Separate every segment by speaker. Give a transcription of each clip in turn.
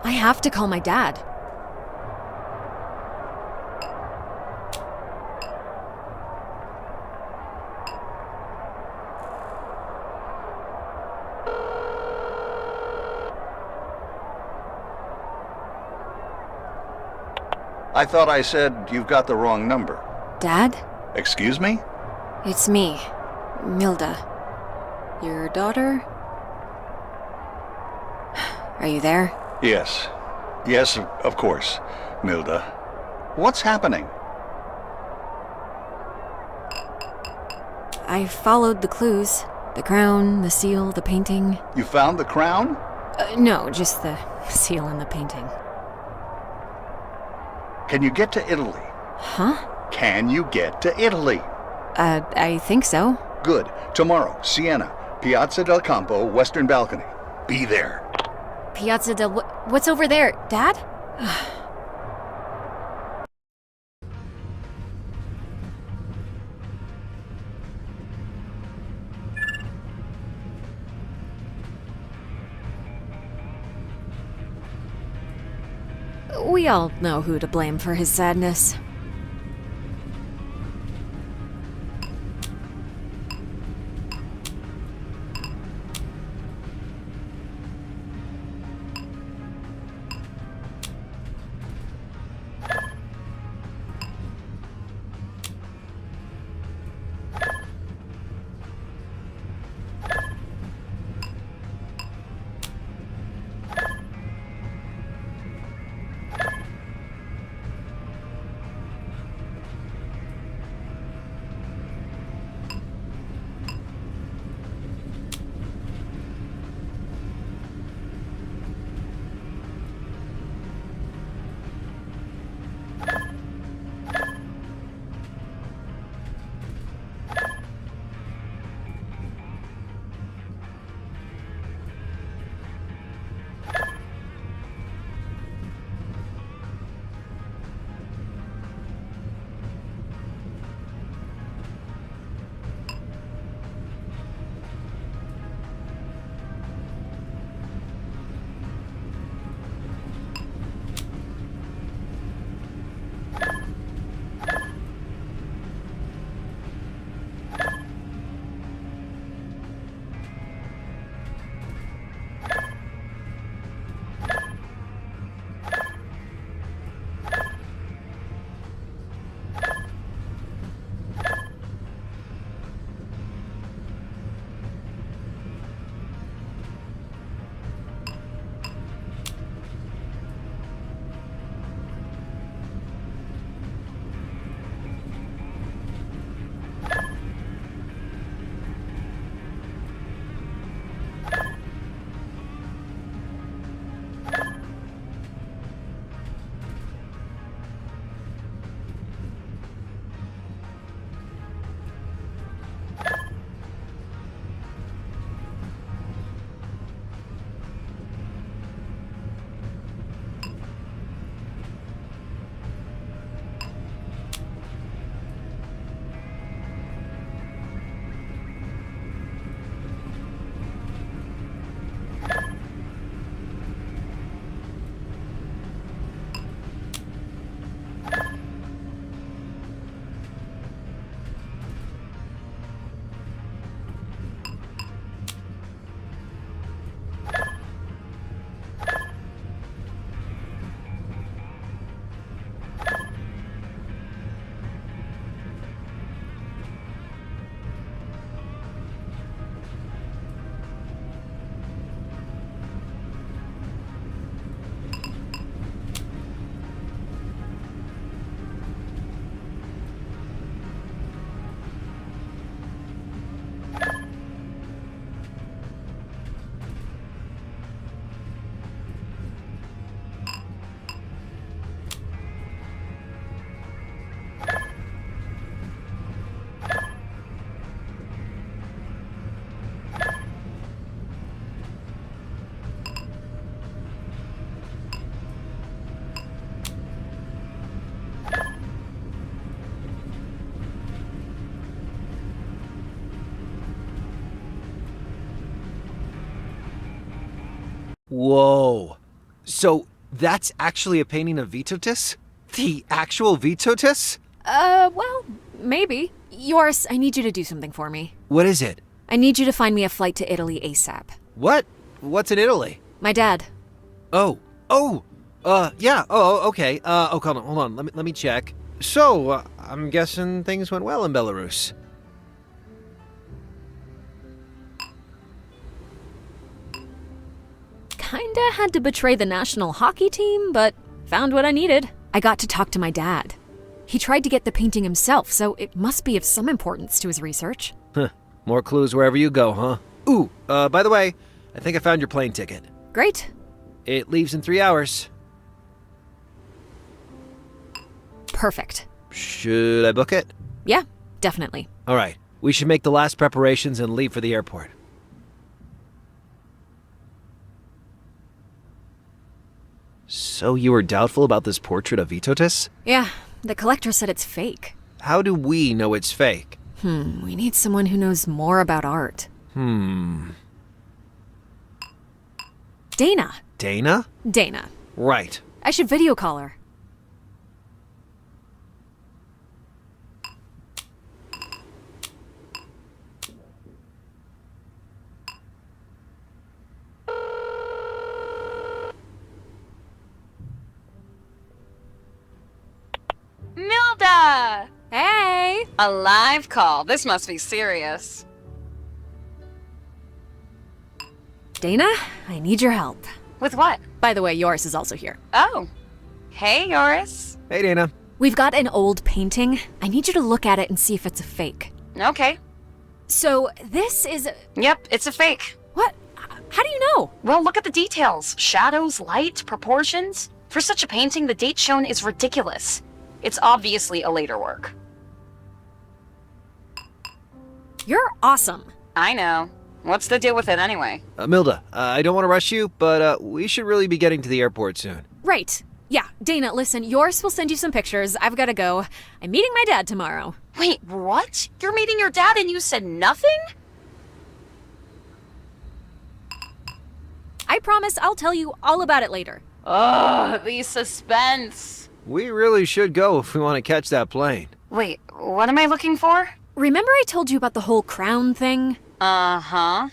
Speaker 1: I have to call my dad.
Speaker 2: I thought I said you've got the wrong number.
Speaker 1: Dad?
Speaker 2: Excuse me?
Speaker 1: It's me, Milda. Your daughter? Are you there?
Speaker 2: Yes. Yes, of course, Milda. What's happening?
Speaker 1: I followed the clues. The crown, the seal, the painting.
Speaker 2: You found the crown?
Speaker 1: No, just the seal and the painting.
Speaker 2: Can you get to Italy?
Speaker 1: Huh?
Speaker 2: Can you get to Italy?
Speaker 1: I think so.
Speaker 2: Good. Tomorrow, Siena, Piazza del Campo, western balcony. Be there.
Speaker 1: Piazza del... What's over there, Dad? We all know who to blame for his sadness.
Speaker 3: Whoa. So, That's actually a painting of Vitotis? The actual Vitotis?
Speaker 1: Well, maybe. Yours, I need you to do something for me.
Speaker 3: What is it?
Speaker 1: I need you to find me a flight to Italy ASAP.
Speaker 3: What? What's in Italy?
Speaker 1: My dad.
Speaker 3: Yeah. Okay. Hold on. Let me check. So, I'm guessing things went well in Belarus.
Speaker 1: Kinda had to betray the national hockey team, but found what I needed. I got to talk to my dad. He tried to get the painting himself, so it must be of some importance to his research.
Speaker 3: Huh. More clues wherever you go, huh? Ooh, by the way, I think I found your plane ticket.
Speaker 1: Great.
Speaker 3: It leaves in 3 hours.
Speaker 1: Perfect.
Speaker 3: Should I book it?
Speaker 1: Yeah, definitely.
Speaker 3: All right. We should make the last preparations and leave for the airport. So you were doubtful about this portrait of Vitotis?
Speaker 1: Yeah, the collector said it's fake.
Speaker 3: How do we know it's fake?
Speaker 1: We need someone who knows more about art. Dana.
Speaker 3: Dana?
Speaker 1: Dana.
Speaker 3: Right.
Speaker 1: I should video call her.
Speaker 4: Milda!
Speaker 1: Hey!
Speaker 4: A live call. This must be serious.
Speaker 1: Dana, I need your help.
Speaker 4: With what?
Speaker 1: By the way, yours is also here.
Speaker 4: Oh. Hey, Yoris.
Speaker 3: Hey, Dana.
Speaker 1: We've got an old painting. I need you to look at it and see if it's a fake.
Speaker 4: Okay.
Speaker 1: So, this is...
Speaker 4: Yep, it's a fake.
Speaker 1: What? How do you know?
Speaker 4: Well, look at the details. Shadows, light, proportions. For such a painting, the date shown is ridiculous. It's obviously a later work.
Speaker 1: You're awesome.
Speaker 4: I know. What's the deal with it anyway?
Speaker 3: Milda, I don't want to rush you, but we should really be getting to the airport soon.
Speaker 1: Right. Yeah, Dana, listen, yours will send you some pictures. I've got to go. I'm meeting my dad tomorrow.
Speaker 4: Wait, what? You're meeting your dad and you said nothing?
Speaker 1: I promise I'll tell you all about it later.
Speaker 4: Ugh, the suspense.
Speaker 3: We really should go if we want to catch that plane.
Speaker 4: Wait, what am I looking for?
Speaker 1: Remember I told you about the whole crown thing?
Speaker 4: Uh-huh.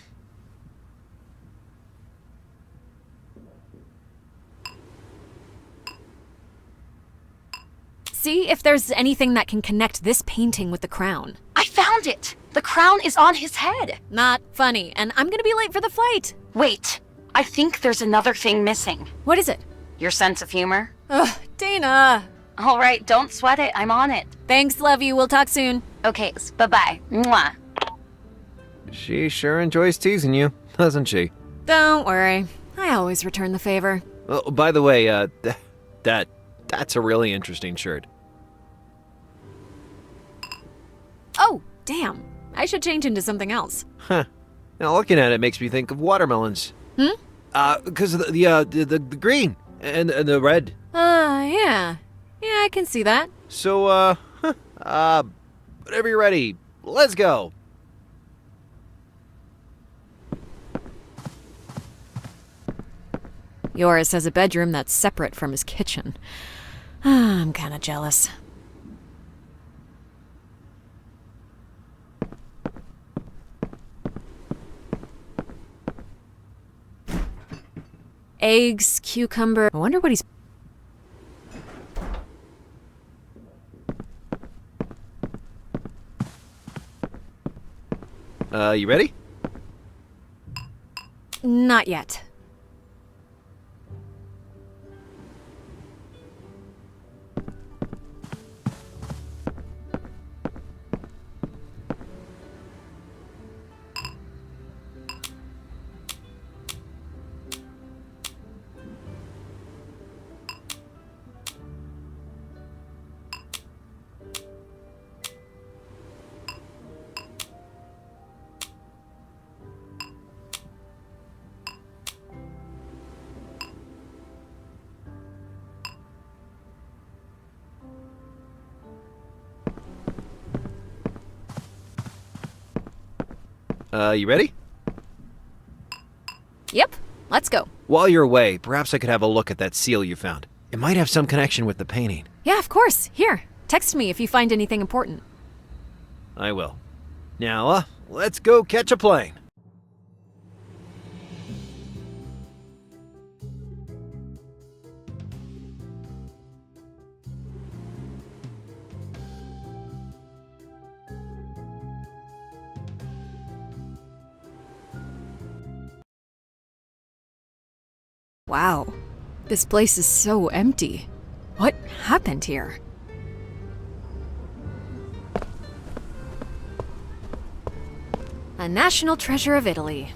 Speaker 1: See if there's anything that can connect this painting with the crown.
Speaker 4: I found it! The crown is on his head!
Speaker 1: Not funny, and I'm gonna be late for the flight.
Speaker 4: Wait, I think there's another thing missing.
Speaker 1: What is it?
Speaker 4: Your sense of humor?
Speaker 1: Ugh, Dana.
Speaker 4: All right, don't sweat it. I'm on it.
Speaker 1: Thanks, love you. We'll talk soon.
Speaker 4: Okay, bye-bye. Mwah.
Speaker 3: She sure enjoys teasing you, doesn't she?
Speaker 1: Don't worry. I always return the favor.
Speaker 3: Oh, by the way, that's a really interesting shirt.
Speaker 1: Oh, damn. I should change into something else.
Speaker 3: Huh. Now looking at it makes me think of watermelons. Because of the green and the red.
Speaker 1: Yeah. Yeah, I can see that.
Speaker 3: So, whenever you're ready, let's go.
Speaker 1: Yours has a bedroom that's separate from his kitchen. I'm kinda jealous. Eggs, cucumber. I wonder what he's...
Speaker 3: You ready?
Speaker 1: Not yet.
Speaker 3: You ready?
Speaker 1: Yep. let's go.
Speaker 3: While you're away, perhaps I could have a look at that seal you found. It might have some connection with the painting.
Speaker 1: Yeah, of course. Here, text me if you find anything important.
Speaker 3: I will. Now, let's go catch a plane.
Speaker 1: Wow, this place is so empty. What happened here? A national treasure of Italy.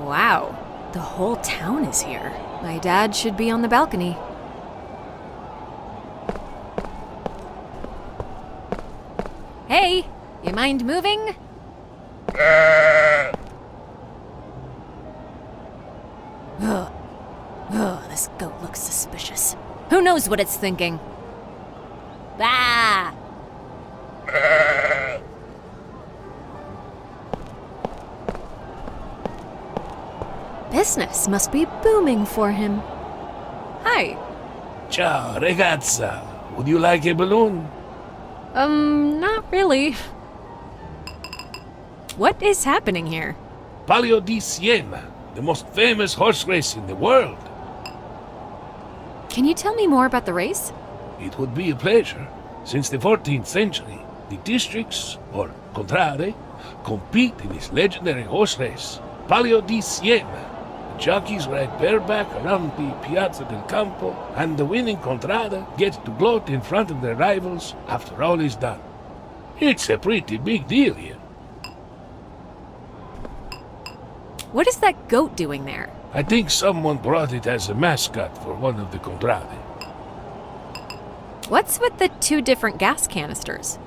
Speaker 1: Wow, the whole town is here. My dad should be on the balcony. Hey, you mind moving? This goat looks suspicious. Who knows what it's thinking? Bah! Business must be booming for him. Hi.
Speaker 5: Ciao, ragazza. Would you like a balloon?
Speaker 1: Not really. What is happening here?
Speaker 5: Palio di Siena, the most famous horse race in the world.
Speaker 1: Can you tell me more about the race?
Speaker 5: It would be a pleasure. Since the 14th century, the districts, or contrade, compete in this legendary horse race. Palio di Siena. The jockeys ride bareback around the Piazza del Campo, and the winning contrada gets to gloat in front of their rivals after all is done. It's a pretty big deal here.
Speaker 1: What is that goat doing there?
Speaker 5: I think someone brought it as a mascot for one of the contrade.
Speaker 1: What's with the two different gas canisters?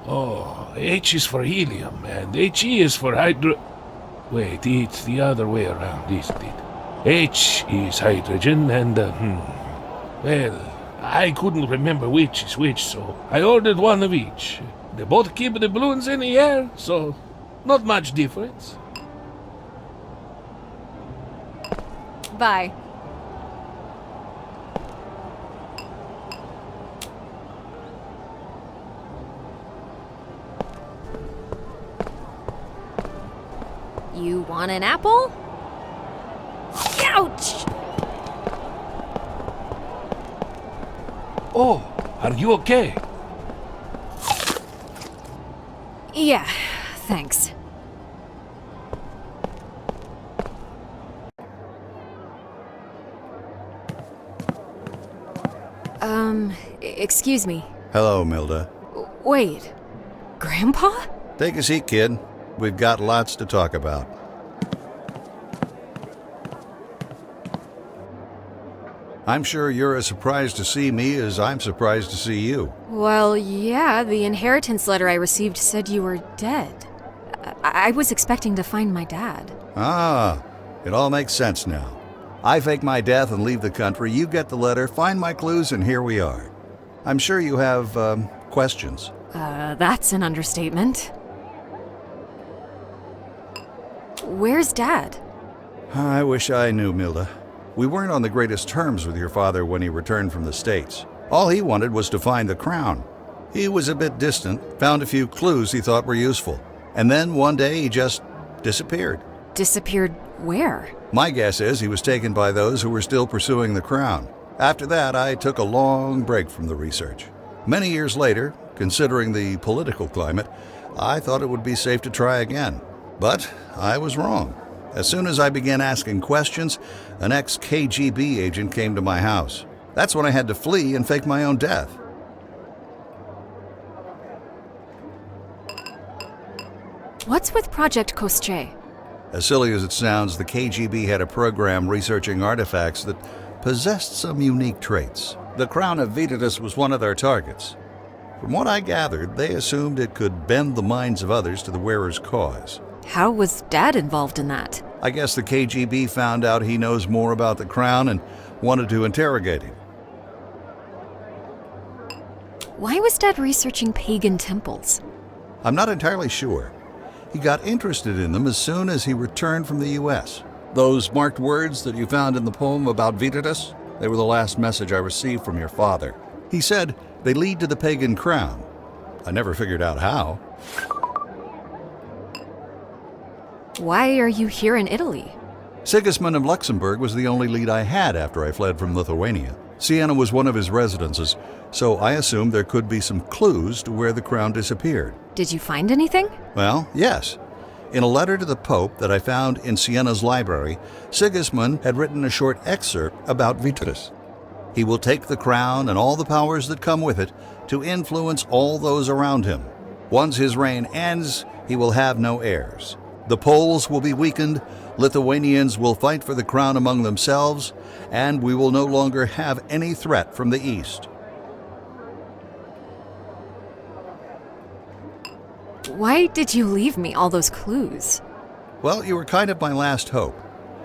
Speaker 5: Oh, H is for helium, and HE is for hydro... Wait, it's the other way around, isn't it? H is hydrogen, and, well, I couldn't remember which is which, so I ordered one of each. They both keep the balloons in the air, so not much difference.
Speaker 1: Bye. You want an apple? Ouch!
Speaker 5: Oh, are you okay?
Speaker 1: Yeah, thanks. Excuse me.
Speaker 2: Hello, Milda.
Speaker 1: Wait, Grandpa?
Speaker 2: Take a seat, kid. We've got lots to talk about. I'm sure you're as surprised to see me as I'm surprised to see you.
Speaker 1: Well, yeah, the inheritance letter I received said you were dead. I was expecting to find my dad.
Speaker 2: Ah, it all makes sense now. I fake my death and leave the country, you get the letter, find my clues, and here we are. I'm sure you have, questions.
Speaker 1: That's an understatement. Where's Dad?
Speaker 2: I wish I knew, Milda. We weren't on the greatest terms with your father when he returned from the States. All he wanted was to find the crown. He was a bit distant, found a few clues he thought were useful. And then one day he just disappeared.
Speaker 1: Disappeared where?
Speaker 2: My guess is he was taken by those who were still pursuing the crown. After that, I took a long break from the research. Many years later, considering the political climate, I thought it would be safe to try again. But I was wrong. As soon as I began asking questions, an ex-KGB agent came to my house. That's when I had to flee and fake my own death.
Speaker 1: What's with Project Koschei?
Speaker 2: As silly as it sounds, the KGB had a program researching artifacts that possessed some unique traits. The crown of Vitatus was one of their targets. From what I gathered, they assumed it could bend the minds of others to the wearer's cause.
Speaker 1: How was Dad involved in that?
Speaker 2: I guess the KGB found out he knows more about the crown and wanted to interrogate him.
Speaker 1: Why was Dad researching pagan temples?
Speaker 2: I'm not entirely sure. He got interested in them as soon as he returned from the U.S. Those marked words that you found in the poem about Vitatus, they were the last message I received from your father. He said they lead to the pagan crown. I never figured out how.
Speaker 1: Why are you here in Italy?
Speaker 2: Sigismund of Luxembourg was the only lead I had after I fled from Lithuania. Siena was one of his residences, so I assumed there could be some clues to where the crown disappeared.
Speaker 1: Did you find anything?
Speaker 2: Well, yes. In a letter to the Pope that I found in Siena's library, Sigismund had written a short excerpt about Vitatus. He will take the crown and all the powers that come with it to influence all those around him. Once his reign ends, he will have no heirs. The Poles will be weakened, Lithuanians will fight for the crown among themselves, and we will no longer have any threat from the east.
Speaker 1: Why did you leave me all those clues?
Speaker 2: Well, you were kind of my last hope.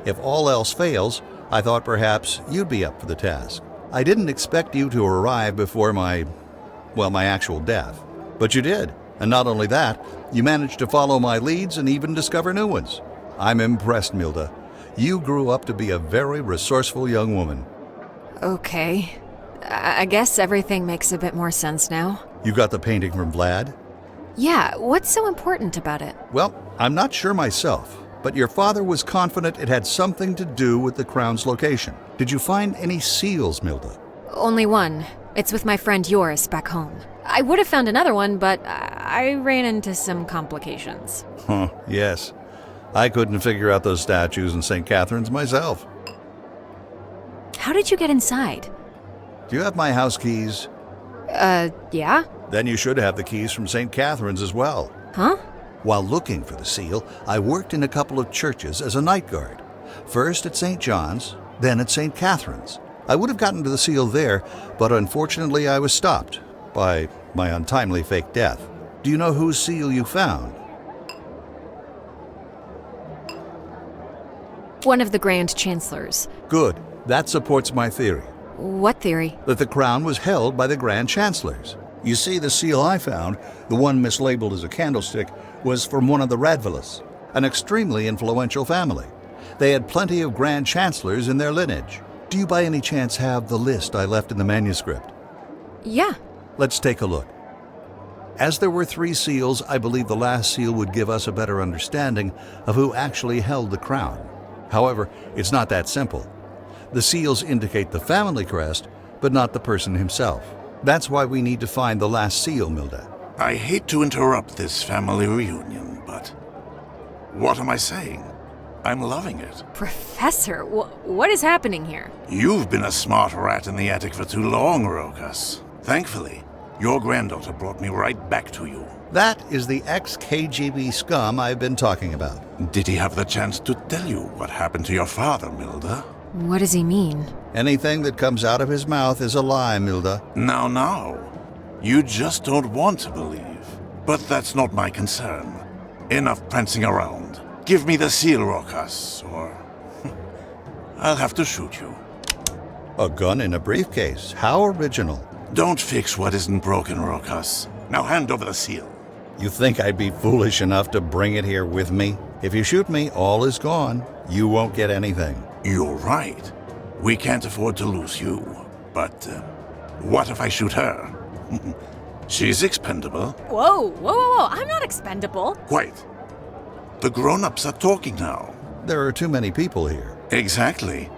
Speaker 2: If all else fails, I thought perhaps you'd be up for the task. I didn't expect you to arrive before my actual death. But you did. And not only that, you managed to follow my leads and even discover new ones. I'm impressed, Milda. You grew up to be a very resourceful young woman.
Speaker 1: Okay. I guess everything makes a bit more sense now.
Speaker 2: You got the painting from Vlad?
Speaker 1: Yeah, what's so important about it?
Speaker 2: Well, I'm not sure myself, but your father was confident it had something to do with the crown's location. Did you find any seals, Milda?
Speaker 1: Only one. It's with my friend Joris back home. I would have found another one, but I ran into some complications.
Speaker 2: Huh, yes. I couldn't figure out those statues in St. Catherine's myself.
Speaker 1: How did you get inside?
Speaker 2: Do you have my house keys?
Speaker 1: Yeah?
Speaker 2: Then you should have the keys from St. Catherine's as well.
Speaker 1: Huh?
Speaker 2: While looking for the seal, I worked in a couple of churches as a night guard. First at St. John's, then at St. Catherine's. I would have gotten to the seal there, but unfortunately I was stopped by my untimely fake death. Do you know whose seal you found?
Speaker 1: One of the Grand Chancellors.
Speaker 2: Good. That supports my theory.
Speaker 1: What theory?
Speaker 2: That the crown was held by the Grand Chancellors. You see, the seal I found, the one mislabeled as a candlestick, was from one of the Radvillas, an extremely influential family. They had plenty of Grand Chancellors in their lineage. Do you by any chance have the list I left in the manuscript?
Speaker 1: Yeah.
Speaker 2: Let's take a look. As there were 3 seals, I believe the last seal would give us a better understanding of who actually held the crown. However, it's not that simple. The seals indicate the family crest, but not the person himself. That's why we need to find the last seal, Milda.
Speaker 6: I hate to interrupt this family reunion, but what am I saying? I'm loving it.
Speaker 1: Professor, what is happening here?
Speaker 6: You've been a smart rat in the attic for too long, Rokas. Thankfully, your granddaughter brought me right back to you.
Speaker 2: That is the ex-KGB scum I've been talking about.
Speaker 6: Did he have the chance to tell you what happened to your father, Milda?
Speaker 1: What does he mean?
Speaker 2: Anything that comes out of his mouth is a lie, Milda.
Speaker 6: Now. You just don't want to believe. But that's not my concern. Enough prancing around. Give me the seal, Rokas, or I'll have to shoot you.
Speaker 2: A gun in a briefcase. How original.
Speaker 6: Don't fix what isn't broken, Rokas. Now hand over the seal.
Speaker 2: You think I'd be foolish enough to bring it here with me? If you shoot me, all is gone. You won't get anything.
Speaker 6: You're right. We can't afford to lose you. But what if I shoot her? She's expendable.
Speaker 1: Whoa. I'm not expendable.
Speaker 6: Quite. The grown-ups are talking now.
Speaker 2: There are too many people here.
Speaker 6: Exactly.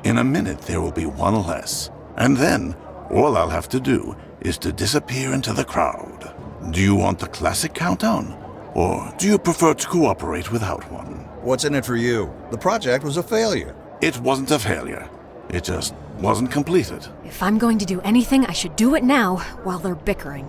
Speaker 6: In a minute, there will be one less. And then, all I'll have to do is to disappear into the crowd. Do you want the classic countdown? Or do you prefer to cooperate without one?
Speaker 2: What's in it for you? The project was a failure.
Speaker 6: It wasn't a failure. It just wasn't completed.
Speaker 1: If I'm going to do anything, I should do it now while they're bickering.